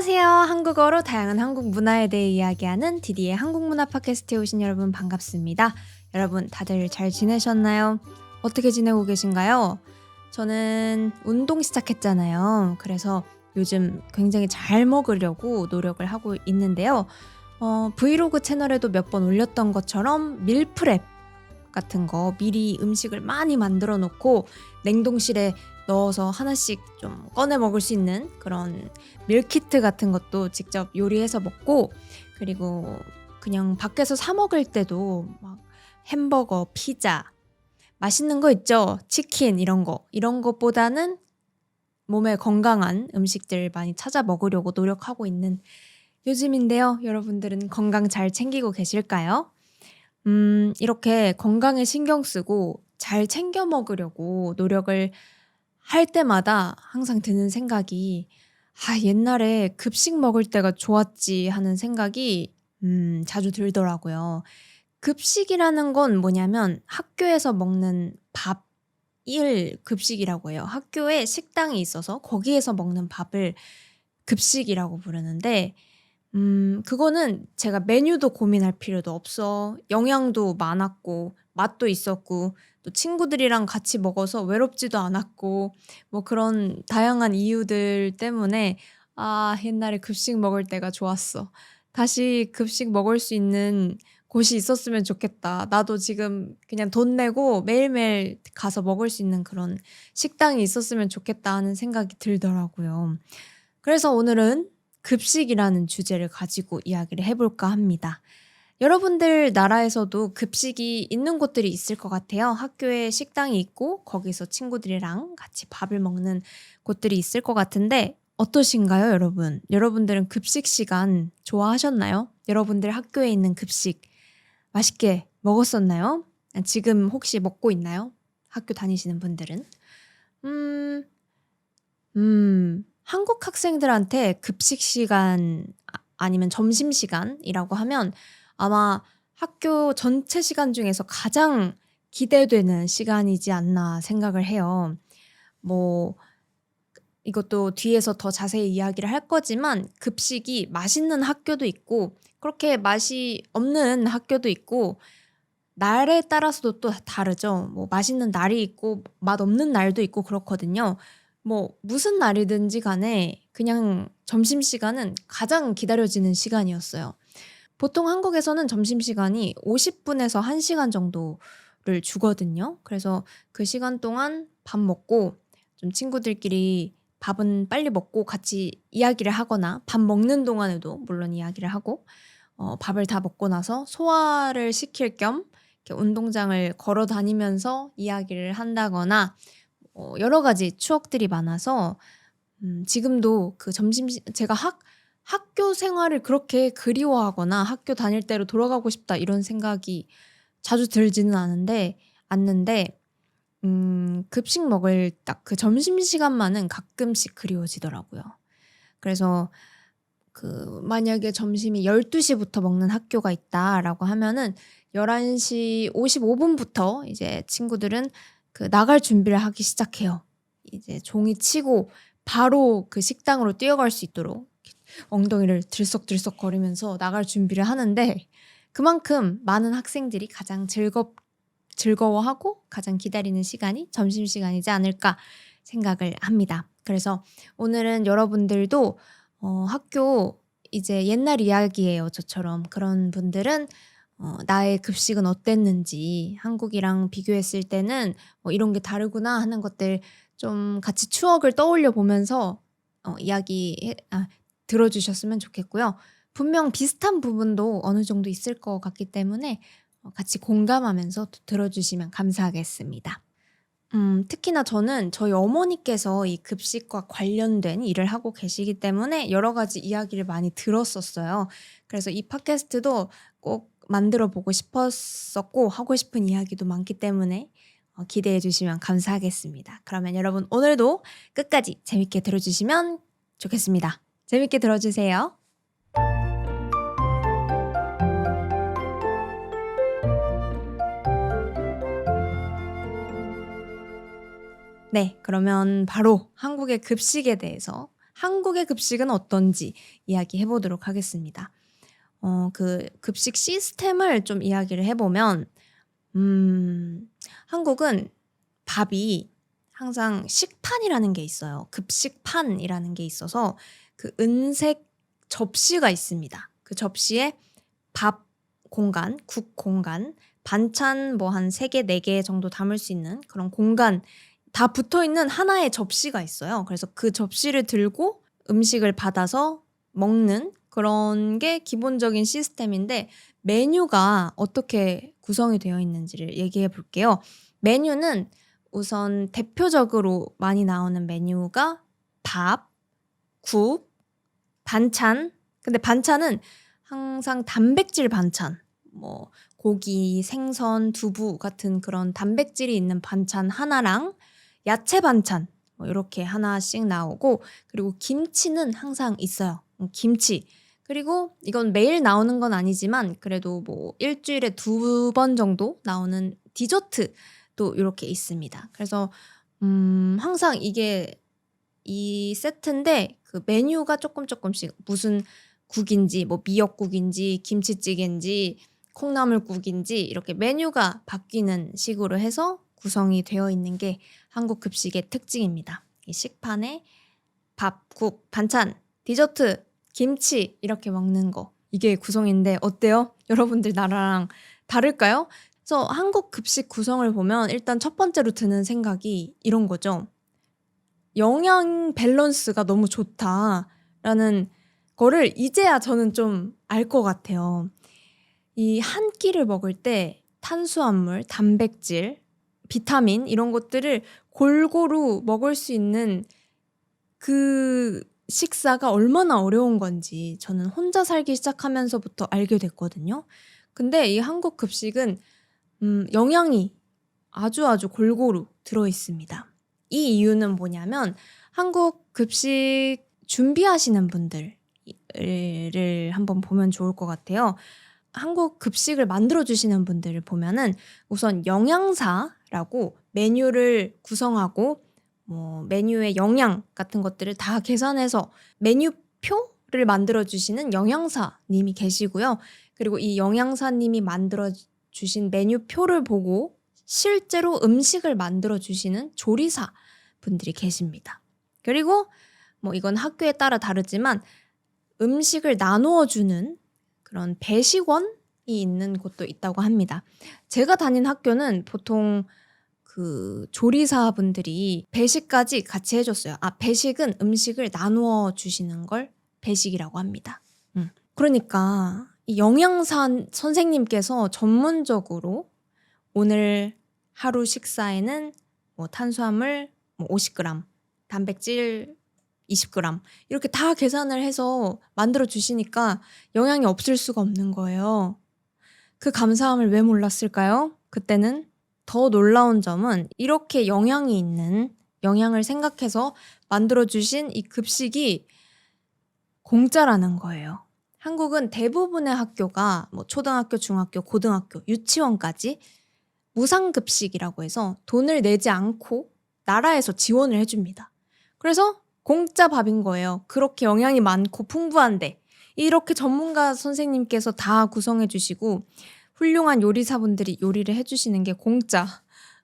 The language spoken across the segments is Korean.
안녕하세요. 한국어로 다양한 한국 문화에 대해 이야기하는 디디의 한국문화 팟캐스트에 오신 여러분 반갑습니다. 여러분 다들 잘 지내셨나요? 어떻게 지내고 계신가요? 저는 운동 시작했잖아요. 그래서 요즘 굉장히 잘 먹으려고 노력을 하고 있는데요. 브이로그 채널에도 몇 번 올렸던 것처럼 밀프렙 같은 거 미리 음식을 많이 만들어 놓고 냉동실에 넣어서 하나씩 좀 꺼내 먹을 수 있는 그런 밀키트 같은 것도 직접 요리해서 먹고, 그리고 그냥 밖에서 사 먹을 때도 막 햄버거, 피자, 맛있는 거 있죠? 치킨 이런 것보다는 몸에 건강한 음식들 많이 찾아 먹으려고 노력하고 있는 요즘인데요. 여러분들은 건강 잘 챙기고 계실까요? 이렇게 건강에 신경 쓰고 잘 챙겨 먹으려고 노력을 할 때마다 항상 드는 생각이 '아 옛날에 급식 먹을 때가 좋았지.' 하는 생각이 자주 들더라고요. 급식이라는 건 뭐냐면 학교에서 먹는 밥을 급식이라고 해요. 학교에 식당이 있어서 거기에서 먹는 밥을 급식이라고 부르는데, 그거는 제가 메뉴도 고민할 필요도 없어. 영양도 많았고 맛도 있었고 또 친구들이랑 같이 먹어서 외롭지도 않았고, 뭐 그런 다양한 이유들 때문에 '아 옛날에 급식 먹을 때가 좋았어. 다시 급식 먹을 수 있는 곳이 있었으면 좋겠다. 나도 지금 그냥 돈 내고 매일매일 가서 먹을 수 있는 그런 식당이 있었으면 좋겠다.' 하는 생각이 들더라고요. 그래서 오늘은 급식이라는 주제를 가지고 이야기를 해 볼까 합니다. 여러분들 나라에서도 급식이 있는 곳들이 있을 것 같아요. 학교에 식당이 있고 거기서 친구들이랑 같이 밥을 먹는 곳들이 있을 것 같은데 어떠신가요, 여러분? 여러분들은 급식 시간 좋아하셨나요? 여러분들 학교에 있는 급식 맛있게 먹었었나요? 지금 혹시 먹고 있나요? 학교 다니시는 분들은? 음. 한국 학생들한테 급식 시간 아니면 점심시간이라고 하면 아마 학교 전체 시간 중에서 가장 기대되는 시간이지 않나 생각을 해요. 뭐 이것도 뒤에서 더 자세히 이야기를 할 거지만 급식이 맛있는 학교도 있고 그렇게 맛이 없는 학교도 있고 날에 따라서도 또 다르죠. 뭐 맛있는 날이 있고 맛없는 날도 있고 그렇거든요. 뭐 무슨 날이든지 간에 그냥 점심시간은 가장 기다려지는 시간이었어요. 보통 한국에서는 점심시간이 50 분에서 1 시간 정도를 주거든요. 그래서 그 시간 동안 밥 먹고 좀 친구들끼리 밥은 빨리 먹고 같이 이야기를 하거나 밥 먹는 동안에도 물론 이야기를 하고, 밥을 다 먹고 나서 소화를 시킬 겸 이렇게 운동장을 걸어 다니면서 이야기를 한다거나 여러 가지 추억들이 많아서 지금도 그 제가 학교 생활을 그렇게 그리워하거나 '학교 다닐 때로 돌아가고 싶다.' 이런 생각이 자주 들지는 않는데 급식 먹을 딱 그 점심시간만은 가끔씩 그리워지더라고요. 그래서 만약에 점심이 12 시부터 먹는 학교가 있다라고 하면은 11시 55 분부터 이제 친구들은 나갈 준비를 하기 시작해요. 이제 종이 치고 바로 그 식당으로 뛰어갈 수 있도록 엉덩이를 들썩들썩거리면서 나갈 준비를 하는데, 그만큼 많은 학생들이 가장 즐거워하고 가장 기다리는 시간이 점심시간이지 않을까 생각을 합니다. 그래서 오늘은 여러분들도 학교 이제 옛날 이야기예요, 저처럼. 그런 분들은 나의 급식은 어땠는지, 한국이랑 비교했을 때는 '이런 게 다르구나.' 하는 것들 좀 같이 추억을 떠올려 보면서 들어 주셨으면 좋겠고요. 분명 비슷한 부분도 어느 정도 있을 것 같기 때문에 같이 공감하면서 들어 주시면 감사하겠습니다. 특히나 저는 저희 어머니께서 이 급식과 관련된 일을 하고 계시기 때문에 여러 가지 이야기를 많이 들었었어요. 그래서 이 팟캐스트도 꼭 만들어 보고 싶었었고 하고 싶은 이야기도 많기 때문에 기대해 주시면 감사하겠습니다. 그러면 여러분 오늘도 끝까지 재밌게 들어 주시면 좋겠습니다. 재밌게 들어 주세요. 네. 그러면 바로 한국의 급식에 대해서 한국의 급식은 어떤지 이야기해 보도록 하겠습니다. 그 급식 시스템을 좀 이야기를 해보면, 한국은 밥이 항상 식판이라는 게 있어요. 급식판이라는 게 있어서 그 은색 접시가 있습니다. 그 접시에 밥 공간, 국 공간, 반찬 뭐 한 3개, 4개 정도 담을 수 있는 그런 공간 다 붙어 있는 하나의 접시가 있어요. 그래서 그 접시를 들고 음식을 받아서 먹는 그런 게 기본적인 시스템인데, 메뉴가 어떻게 구성이 되어 있는지를 얘기해 볼게요. 메뉴는 우선 대표적으로 많이 나오는 메뉴가 밥, 국, 반찬. 근데 반찬은 항상 단백질 반찬, 뭐 고기, 생선, 두부 같은 그런 단백질이 있는 반찬 하나랑 야채 반찬 뭐 이렇게 하나씩 나오고, 그리고 김치는 항상 있어요. 김치. 그리고 이건 매일 나오는 건 아니지만 그래도 뭐 일주일에 2번 정도 나오는 디저트도 이렇게 있습니다. 그래서 항상 이게 이 세트인데 그 메뉴가 조금씩 무슨 국인지 뭐 미역국인지 김치찌개인지 콩나물국인지 이렇게 메뉴가 바뀌는 식으로 해서 구성이 되어 있는 게 한국 급식의 특징입니다. 이 식판에 밥, 국, 반찬, 디저트, 김치 이렇게 먹는 거, 이게 구성인데 어때요? 여러분들 나라랑 다를까요? 그래서 한국 급식 구성을 보면 일단 첫 번째로 드는 생각이 이런 거죠. 영양 밸런스가 너무 좋다라는 거를 이제야 저는 좀 알 것 같아요. 이 한 끼를 먹을 때 탄수화물, 단백질, 비타민 이런 것들을 골고루 먹을 수 있는 그 식사가 얼마나 어려운 건지 저는 혼자 살기 시작하면서부터 알게 됐거든요. 근데 이 한국 급식은 영양이 아주 골고루 들어 있습니다. 이 이유는 뭐냐면 한국 급식 준비하시는 분들을 한번 보면 좋을 것 같아요. 한국 급식을 만들어 주시는 분들을 보면은 우선 영양사라고 메뉴를 구성하고 뭐 메뉴의 영양 같은 것들을 다 계산해서 메뉴표를 만들어 주시는 영양사님이 계시고요. 그리고 이 영양사님이 만들어 주신 메뉴표를 보고 실제로 음식을 만들어 주시는 조리사 분들이 계십니다. 그리고 뭐 이건 학교에 따라 다르지만 음식을 나누어 주는 그런 배식원이 있는 곳도 있다고 합니다. 제가 다닌 학교는 보통 그 조리사분들이 배식까지 같이 해줬어요. 배식은 음식을 나누어 주시는 걸 배식이라고 합니다. 그러니까 이 영양사 선생님께서 전문적으로 오늘 하루 식사에는 뭐 탄수화물 뭐 50g, 단백질 20g 이렇게 다 계산을 해서 만들어 주시니까 영양이 없을 수가 없는 거예요. 그 감사함을 왜 몰랐을까요? 그때는. 더 놀라운 점은 이렇게 영양이 있는, 영양을 생각해서 만들어 주신 이 급식이 공짜라는 거예요. 한국은 대부분의 학교가 뭐 초등학교, 중학교, 고등학교, 유치원까지 무상급식이라고 해서 돈을 내지 않고 나라에서 지원을 해줍니다. 그래서 공짜 밥인 거예요. 그렇게 영양이 많고 풍부한데 이렇게 전문가 선생님께서 다 구성해 주시고 훌륭한 요리사분들이 요리를 해주시는 게 공짜.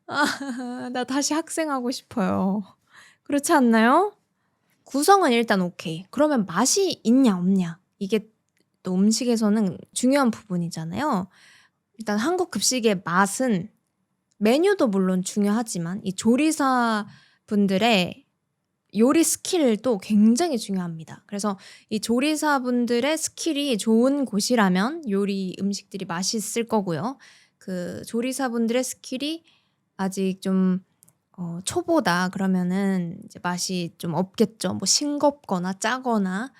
나 다시 학생하고 싶어요. 그렇지 않나요? 구성은 일단 오케이. 그러면 맛이 있냐 없냐, 이게 또 음식에서는 중요한 부분이잖아요. 일단 한국 급식의 맛은 메뉴도 물론 중요하지만 이 조리사 분들의 요리 스킬도 굉장히 중요합니다. 그래서 이 조리사분들의 스킬이 좋은 곳이라면 요리 음식들이 맛있을 거고요. 그 조리사분들의 스킬이 아직 좀 초보다 그러면은 이제 맛이 좀 없겠죠. 뭐 싱겁거나 짜거나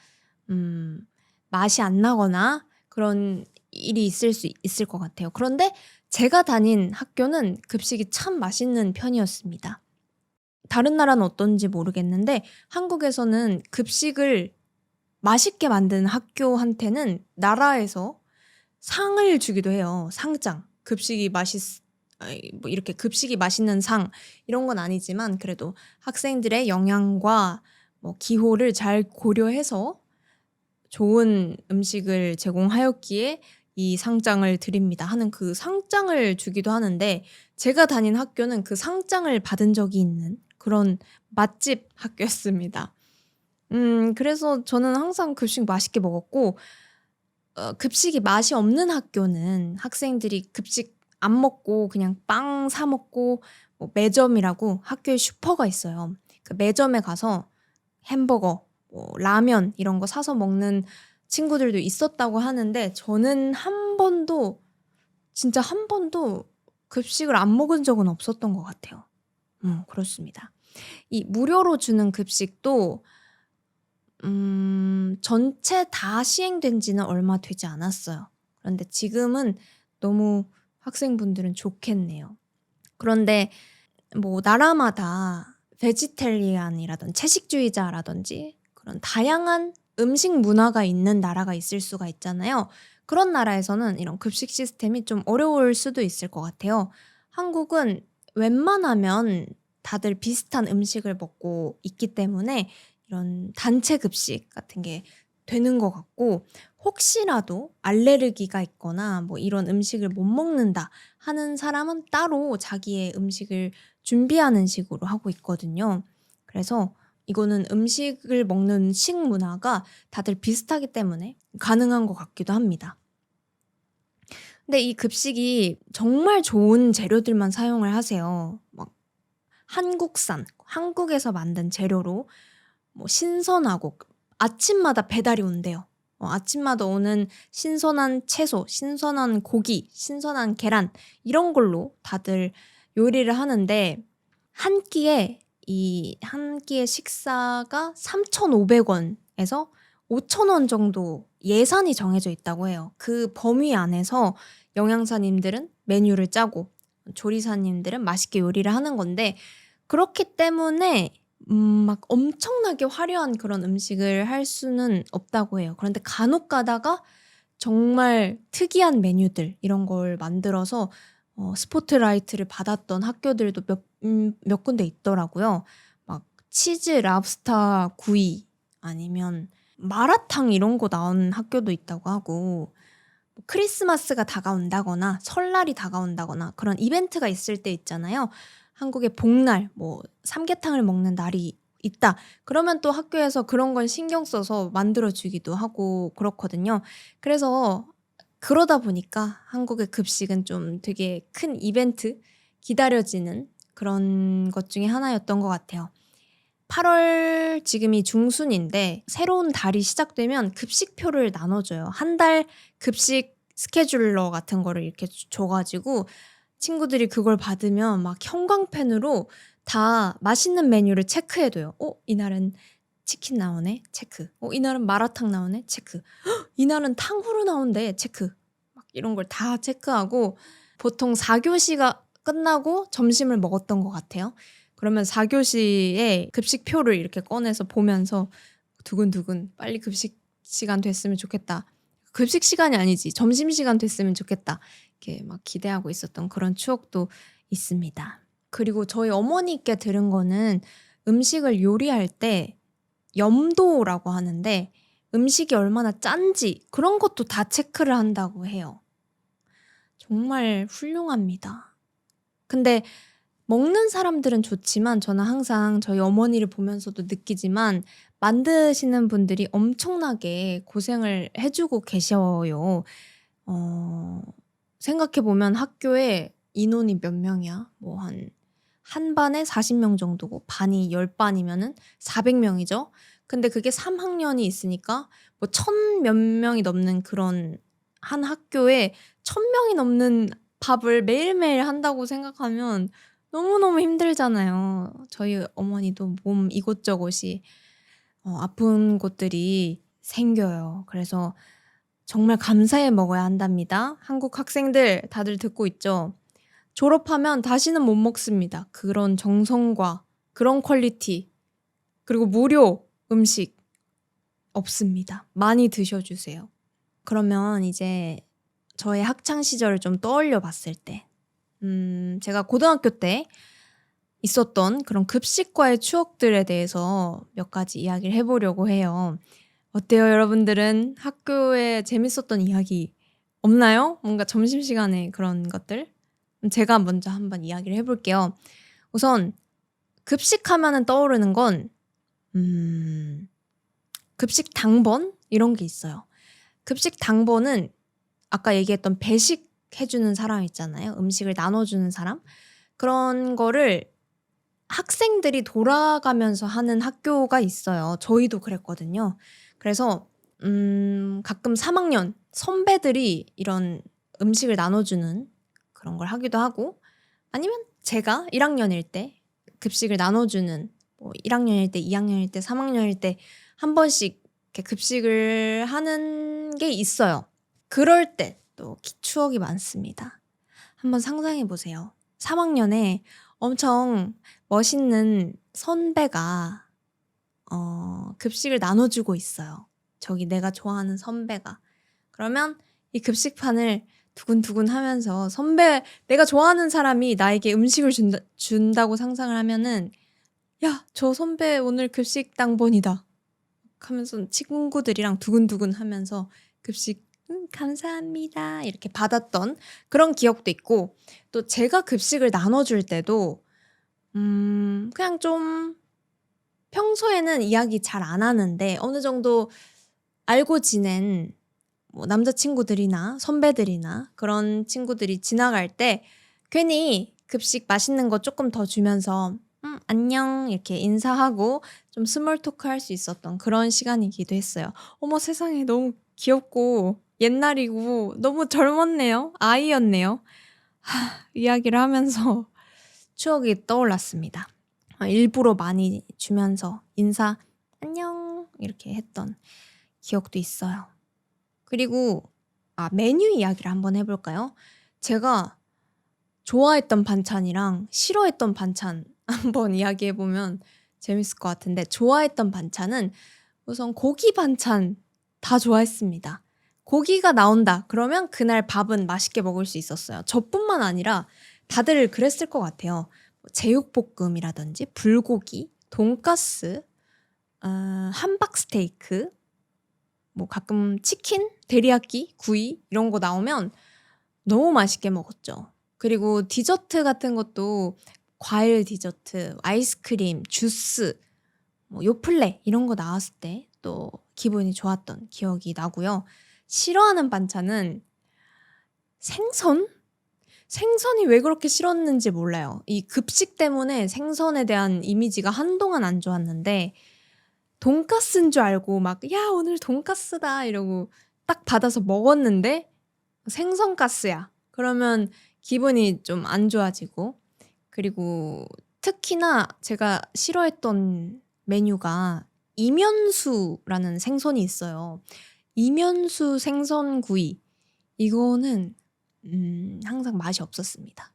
맛이 안 나거나 그런 일이 있을 수 있을 것 같아요. 그런데 제가 다닌 학교는 급식이 참 맛있는 편이었습니다. 다른 나라는 어떤지 모르겠는데 한국에서는 급식을 맛있게 만든 학교한테는 나라에서 상을 주기도 해요. 상장. 급식이 뭐 이렇게 급식이 맛있는 상 이런 건 아니지만 그래도 학생들의 영양과 뭐 기호를 잘 고려해서 좋은 음식을 제공하였기에 이 상장을 드립니다 하는 그 상장을 주기도 하는데, 제가 다닌 학교는 그 상장을 받은 적이 있는 그런 맛집 학교였습니다. 그래서 저는 항상 급식 맛있게 먹었고, 급식이 맛이 없는 학교는 학생들이 급식 안 먹고 그냥 빵 사 먹고, 뭐 매점이라고 학교에 슈퍼가 있어요. 그 매점에 가서 햄버거, 뭐 라면 이런 거 사서 먹는 친구들도 있었다고 하는데, 저는 한 번도, 진짜 한 번도 급식을 안 먹은 적은 없었던 것 같아요. 그렇습니다. 이 무료로 주는 급식도 전체 다 시행된 지는 얼마 되지 않았어요. 그런데 지금은 너무 학생분들은 좋겠네요. 그런데 뭐 나라마다 베지테리안이라든지 채식주의자라든지 그런 다양한 음식 문화가 있는 나라가 있을 수가 있잖아요. 그런 나라에서는 이런 급식 시스템이 좀 어려울 수도 있을 것 같아요. 한국은 웬만하면 다들 비슷한 음식을 먹고 있기 때문에 이런 단체 급식 같은 게 되는 것 같고, 혹시라도 알레르기가 있거나 뭐 이런 음식을 못 먹는다 하는 사람은 따로 자기의 음식을 준비하는 식으로 하고 있거든요. 그래서 이거는 음식을 먹는 식문화가 다들 비슷하기 때문에 가능한 것 같기도 합니다. 근데 이 급식이 정말 좋은 재료들만 사용을 하세요. 막 한국산, 한국에서 만든 재료로 뭐 신선하고, 아침마다 배달이 온대요. 아침마다 오는 신선한 채소, 신선한 고기, 신선한 계란 이런 걸로 다들 요리를 하는데, 한 끼의 식사가 3,500원에서 5,000원 정도 예산이 정해져 있다고 해요. 그 범위 안에서 영양사님들은 메뉴를 짜고 조리사님들은 맛있게 요리를 하는 건데, 그렇기 때문에 막 엄청나게 화려한 그런 음식을 할 수는 없다고 해요. 그런데 간혹 가다가 정말 특이한 메뉴들 이런 걸 만들어서 스포트라이트를 받았던 학교들도 몇 군데 있더라고요. 막 치즈 랍스터 구이, 아니면 마라탕 이런 거 나온 학교도 있다고 하고, 뭐 크리스마스가 다가온다거나 설날이 다가온다거나 그런 이벤트가 있을 때 있잖아요. 한국의 복날, 뭐 삼계탕을 먹는 날이 있다. 그러면 또 학교에서 그런 걸 신경 써서 만들어 주기도 하고 그렇거든요. 그래서 그러다 보니까 한국의 급식은 좀 되게 큰 이벤트, 기다려지는 그런 것 중에 하나였던 것 같아요. 8월 지금이 중순인데 새로운 달이 시작되면 급식표를 나눠줘요. 한 달 급식 스케줄러 같은 거를 이렇게 줘가지고 친구들이 그걸 받으면 막 형광펜으로 다 맛있는 메뉴를 체크해둬요. 이날은 치킨 나오네? 체크. 이날은 마라탕 나오네? 체크. 이날은 탕후루 나온대? 체크. 막 이런 걸 다 체크하고, 보통 4교시가 끝나고 점심을 먹었던 것 같아요. 그러면 4교시에 급식표를 이렇게 꺼내서 보면서 두근두근 빨리 급식 시간 됐으면 좋겠다. 급식 시간이 아니지. 점심시간 됐으면 좋겠다. 이렇게 막 기대하고 있었던 그런 추억도 있습니다. 그리고 저희 어머니께 들은 거는, 음식을 요리할 때 염도라고 하는데 음식이 얼마나 짠지 그런 것도 다 체크를 한다고 해요. 정말 훌륭합니다. 근데 먹는 사람들은 좋지만 저는 항상 저희 어머니를 보면서도 느끼지만, 만드시는 분들이 엄청나게 고생을 해주고 계셔요. 생각해보면 학교에 인원이 몇 명이야? 뭐 한 반에 40명 정도고 반이 10반이면은 400명이죠. 근데 그게 3학년이 있으니까 뭐 1,000몇 명이 넘는 그런 한 학교에 1,000명이 넘는 밥을 매일매일 한다고 생각하면 너무너무 힘들잖아요. 저희 어머니도 몸 이곳저곳이 아픈 곳들이 생겨요. 그래서 정말 감사해 먹어야 한답니다. 한국 학생들 다들 듣고 있죠? 졸업하면 다시는 못 먹습니다. 그런 정성과 그런 퀄리티, 그리고 무료 음식 없습니다. 많이 드셔주세요. 그러면 이제 저의 학창 시절을 좀 떠올려 봤을 때, 제가 고등학교 때 있었던 그런 급식과의 추억들에 대해서 몇 가지 이야기를 해 보려고 해요. 어때요 여러분들은? 학교에 재밌었던 이야기 없나요? 뭔가 점심시간에 그런 것들? 제가 먼저 한번 이야기를 해 볼게요. 우선 급식하면은 떠오르는 건 급식 당번 이런 게 있어요. 급식 당번은 아까 얘기했던 배식 해 주는 사람 있잖아요. 음식을 나눠 주는 사람. 그런 거를 학생들이 돌아가면서 하는 학교가 있어요. 저희도 그랬거든요. 그래서 가끔 3 학년 선배들이 이런 음식을 나눠 주는 그런 걸 하기도 하고, 아니면 제가 1 학년일 때 급식을 나눠 주는, 뭐 1 학년일 때, 2 학년일 때, 3 학년일 때 한 번씩 이렇게 급식을 하는 게 있어요. 그럴 때 또 추억이 많습니다. 한번 상상해 보세요. 3 학년에 엄청 멋있는 선배가 급식을 나눠 주고 있어요. 저기 내가 좋아하는 선배가. 그러면 이 급식판을 두근두근 하면서 내가 좋아하는 사람이 나에게 음식을 준다고 상상을 하면은 '야, 저 선배 오늘 급식 당번이다.' 하면서 친구들이랑 두근두근 하면서 급식 감사합니다." 이렇게 받았던 그런 기억도 있고, 또 제가 급식을 나눠 줄 때도 그냥 좀 평소에는 이야기 잘 안 하는데 어느 정도 알고 지낸 뭐 남자친구들이나 선배들이나 그런 친구들이 지나갈 때 괜히 급식 맛있는 거 조금 더 주면서 안녕 이렇게 인사하고 좀 스몰 토크 할 수 있었던 그런 시간이기도 했어요. 어머 세상에, 너무 귀엽고 옛날이고 너무 젊었네요. 아이였네요. 이야기를 하면서 추억이 떠올랐습니다. 일부러 많이 주면서 인사 안녕 이렇게 했던 기억도 있어요. 그리고 메뉴 이야기를 한번 해 볼까요? 제가 좋아했던 반찬이랑 싫어했던 반찬 한번 이야기해 보면 재밌을 것 같은데, 좋아했던 반찬은 우선 고기 반찬 다 좋아했습니다. 고기가 나온다 그러면 그날 밥은 맛있게 먹을 수 있었어요. 저뿐만 아니라 다들 그랬을 것 같아요. 제육볶음이라든지 불고기, 돈가스, 함박 스테이크, 뭐 가끔 치킨, 데리야끼, 구이 이런 거 나오면 너무 맛있게 먹었죠. 그리고 디저트 같은 것도 과일 디저트, 아이스크림, 주스, 뭐 요플레 이런 거 나왔을 때 또 기분이 좋았던 기억이 나고요. 싫어하는 반찬은 생선? 생선이 왜 그렇게 싫었는지 몰라요. 이 급식 때문에 생선에 대한 이미지가 한동안 안 좋았는데, 돈까스인 줄 알고 막 "야 오늘 돈까스다." 이러고 딱 받아서 먹었는데 생선가스야. 그러면 기분이 좀 안 좋아지고, 그리고 특히나 제가 싫어했던 메뉴가 이면수라는 생선이 있어요. 이면수 생선구이. 이거는 항상 맛이 없었습니다.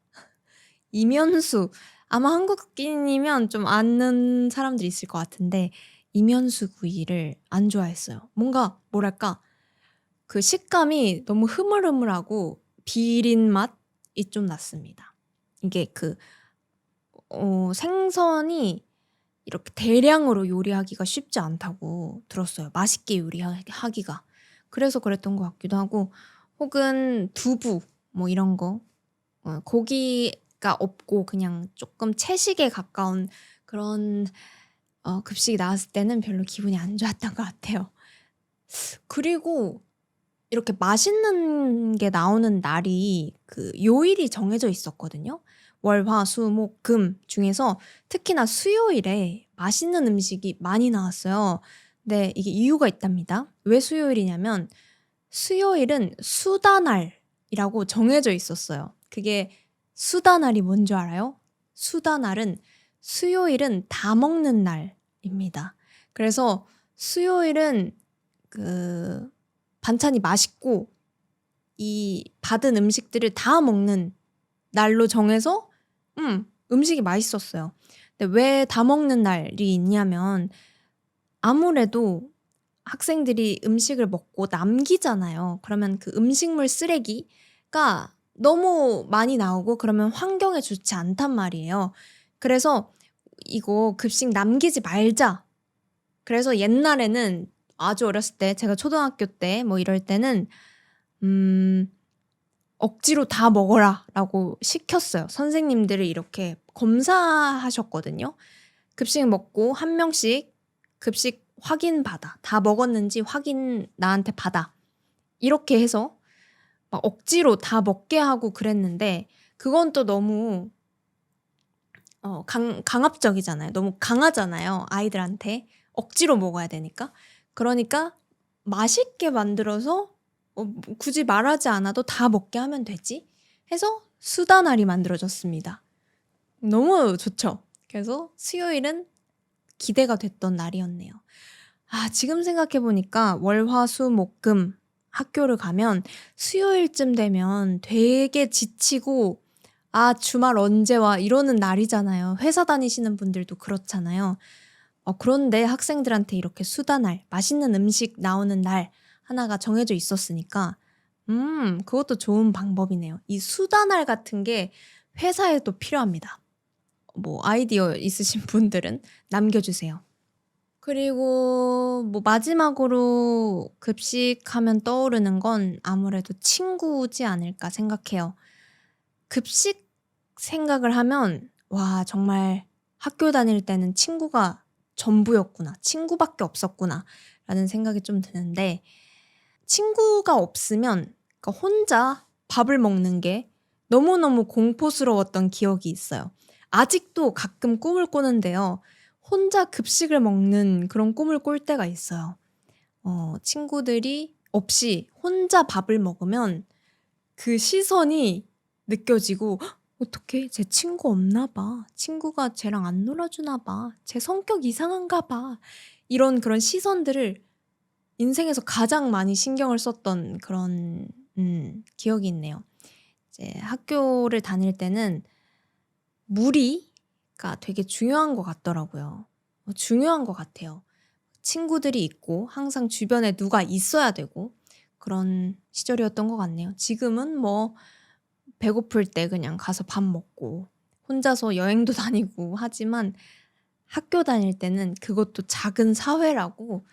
이면수, 아마 한국인이면 좀 아는 사람들이 있을 것 같은데 이면수 구이를 안 좋아했어요. 뭔가 뭐랄까 그 식감이 너무 흐물흐물하고 비린 맛이 좀 났습니다. 이게 생선이 이렇게 대량으로 요리하기가 쉽지 않다고 들었어요. 맛있게 요리하기가. 그래서 그랬던 것 같기도 하고, 혹은 두부 뭐 이런 거, 고기가 없고 그냥 조금 채식에 가까운 그런 급식이 나왔을 때는 별로 기분이 안 좋았던 것 같아요. 그리고 이렇게 맛있는 게 나오는 날이 그 요일이 정해져 있었거든요. 월, 화, 수, 목, 금 중에서 특히나 수요일에 맛있는 음식이 많이 나왔어요. 근데 이게 이유가 있답니다. 왜 수요일이냐면 수요일은 수다날이라고 정해져 있었어요. 그게 수다날이 뭔지 알아요? 수다날은 수요일은 다 먹는 날입니다. 그래서 수요일은 그 반찬이 맛있고 이 받은 음식들을 다 먹는 날로 정해서 음식이 맛있었어요. 근데 왜 다 먹는 날이 있냐면 아무래도 학생들이 음식을 먹고 남기잖아요. 그러면 그 음식물 쓰레기가 너무 많이 나오고 그러면 환경에 좋지 않단 말이에요. 그래서 이거 급식 남기지 말자. 그래서 옛날에는 아주 어렸을 때 제가 초등학교 때 뭐 이럴 때는 억지로 다 먹어라라고 시켰어요. 선생님들이 이렇게 검사하셨거든요. 급식 먹고 한 명씩 급식 확인 받아. 다 먹었는지 확인 나한테 받아. 이렇게 해서 막 억지로 다 먹게 하고 그랬는데 그건 또 너무 강압적이잖아요. 너무 강하잖아요. 아이들한테 억지로 먹어야 되니까. 그러니까 맛있게 만들어서 굳이 말하지 않아도 다 먹게 하면 되지 해서 수다날이 만들어졌습니다. 너무 좋죠. 그래서 수요일은 기대가 됐던 날이었네요. 지금 생각해보니까 월화수목금 학교를 가면 수요일쯤 되면 되게 지치고 주말 언제 와 이러는 날이잖아요. 회사 다니시는 분들도 그렇잖아요. 그런데 학생들한테 이렇게 수다날, 맛있는 음식 나오는 날 하나가 정해져 있었으니까 그것도 좋은 방법이네요. 이 수다날 같은 게 회사에도 필요합니다. 뭐 아이디어 있으신 분들은 남겨주세요. 그리고 뭐 마지막으로 급식하면 떠오르는 건 아무래도 친구지 않을까 생각해요. 급식 생각을 하면 와 정말 학교 다닐 때는 친구가 전부였구나. 친구밖에 없었구나 라는 생각이 좀 드는데 친구가 없으면 그러니까 혼자 밥을 먹는 게 너무너무 공포스러웠던 기억이 있어요. 아직도 가끔 꿈을 꾸는데요. 혼자 급식을 먹는 그런 꿈을 꿀 때가 있어요. 친구들이 없이 혼자 밥을 먹으면 그 시선이 느껴지고 어떡해 제 친구 없나 봐. 친구가 쟤랑 안 놀아주나 봐. 제 성격 이상한가 봐. 이런 그런 시선들을 인생에서 가장 많이 신경을 썼던 그런 기억이 있네요. 이제 학교를 다닐 때는 무리가 되게 중요한 것 같더라고요. 중요한 것 같아요. 친구들이 있고 항상 주변에 누가 있어야 되고 그런 시절이었던 것 같네요. 지금은 뭐 배고플 때 그냥 가서 밥 먹고 혼자서 여행도 다니고 하지만 학교 다닐 때는 그것도 작은 사회라고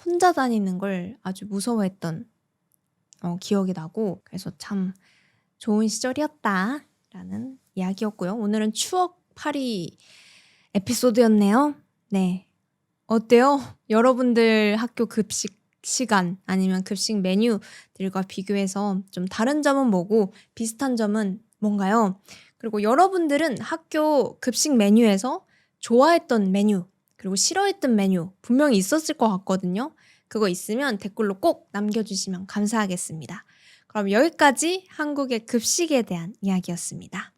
혼자 다니는 걸 아주 무서워했던 기억이 나고 그래서 참 좋은 시절이었다라는 이야기였고요. 오늘은 추억팔이 에피소드였네요. 네. 어때요? 여러분들 학교 급식 시간 아니면 급식 메뉴들과 비교해서 좀 다른 점은 뭐고 비슷한 점은 뭔가요? 그리고 여러분들은 학교 급식 메뉴에서 좋아했던 메뉴 그리고 싫어했던 메뉴 분명히 있었을 것 같거든요. 그거 있으면 댓글로 꼭 남겨주시면 감사하겠습니다. 그럼 여기까지 한국의 급식에 대한 이야기였습니다.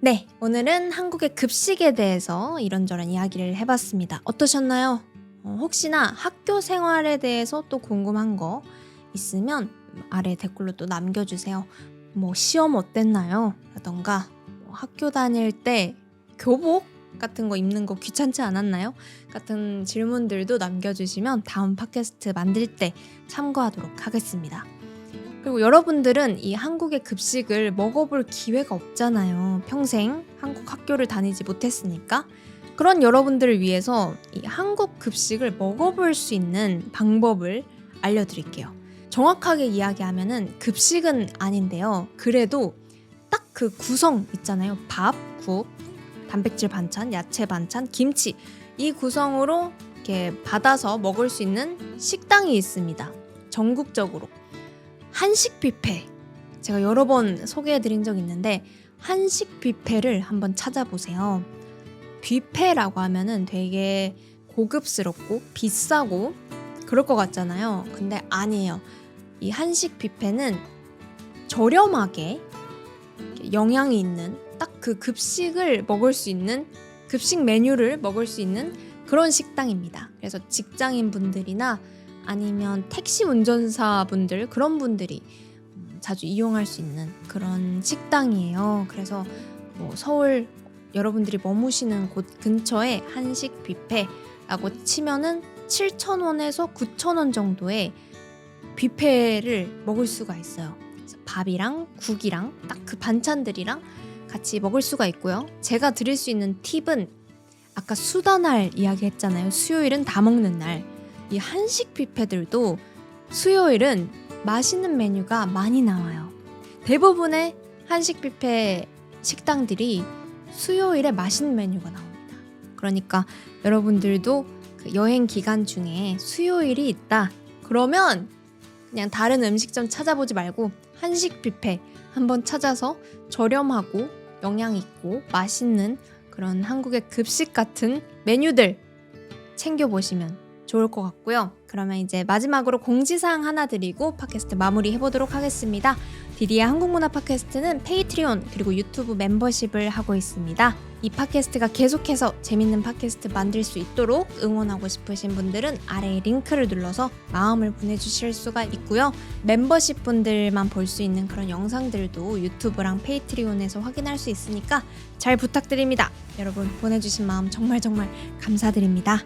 네, 오늘은 한국의 급식에 대해서 이런저런 이야기를 해봤습니다. 어떠셨나요? 혹시나 학교 생활에 대해서 또 궁금한 거 있으면 아래 댓글로 또 남겨주세요. 뭐 시험 어땠나요? 라던가 학교 다닐 때 교복 같은 거 입는 거 귀찮지 않았나요? 같은 질문들도 남겨주시면 다음 팟캐스트 만들 때 참고하도록 하겠습니다. 그리고 여러분들은 이 한국의 급식을 먹어볼 기회가 없잖아요. 평생 한국 학교를 다니지 못했으니까. 그런 여러분들을 위해서 이 한국 급식을 먹어볼 수 있는 방법을 알려드릴게요. 정확하게 이야기하면은 급식은 아닌데요. 그래도 딱 그 구성 있잖아요. 밥, 국, 단백질 반찬, 야채 반찬, 김치 이 구성으로 이렇게 받아서 먹을 수 있는 식당이 있습니다. 전국적으로. 한식 뷔페 제가 여러 번 소개해드린 적 있는데 한식 뷔페를 한번 찾아보세요. 뷔페라고 하면은 되게 고급스럽고 비싸고 그럴 것 같잖아요. 근데 아니에요. 이 한식 뷔페는 저렴하게 영양이 있는 딱 그 급식을 먹을 수 있는 급식 메뉴를 먹을 수 있는 그런 식당입니다. 그래서 직장인 분들이나 아니면 택시 운전사분들 그런 분들이 자주 이용할 수 있는 그런 식당이에요. 그래서 뭐 서울 여러분들이 머무시는 곳 근처에 한식 뷔페라고 치면은 7,000원에서 9,000원 정도의 뷔페를 먹을 수가 있어요. 그래서 밥이랑 국이랑 딱 그 반찬들이랑 같이 먹을 수가 있고요. 제가 드릴 수 있는 팁은 아까 수다날 이야기했잖아요. 수요일은 다 먹는 날. 이 한식 뷔페들도 수요일은 맛있는 메뉴가 많이 나와요. 대부분의 한식 뷔페 식당들이 수요일에 맛있는 메뉴가 나옵니다. 그러니까 여러분들도 그 여행 기간 중에 수요일이 있다. 그러면 그냥 다른 음식점 찾아보지 말고 한식 뷔페 한번 찾아서 저렴하고 영양 있고 맛있는 그런 한국의 급식 같은 메뉴들 챙겨보시면 좋을 것 같고요. 그러면 이제 마지막으로 공지사항 하나 드리고 팟캐스트 마무리해보도록 하겠습니다. 디디의 한국문화 팟캐스트는 페이트리온 그리고 유튜브 멤버십을 하고 있습니다. 이 팟캐스트가 계속해서 재밌는 팟캐스트 만들 수 있도록 응원하고 싶으신 분들은 아래에 링크를 눌러서 마음을 보내주실 수가 있고요. 멤버십 분들만 볼 수 있는 그런 영상들도 유튜브랑 페이트리온에서 확인할 수 있으니까 잘 부탁드립니다. 여러분 보내주신 마음 정말 감사드립니다.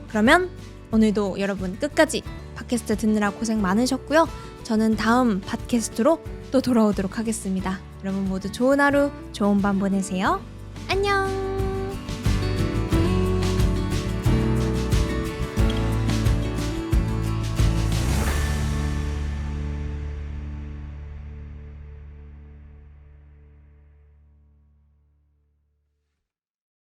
그러면 오늘도 여러분 끝까지 팟캐스트 듣느라 고생 많으셨고요. 저는 다음 팟캐스트로 또 돌아오도록 하겠습니다. 여러분 모두 좋은 하루, 좋은 밤 보내세요. 안녕!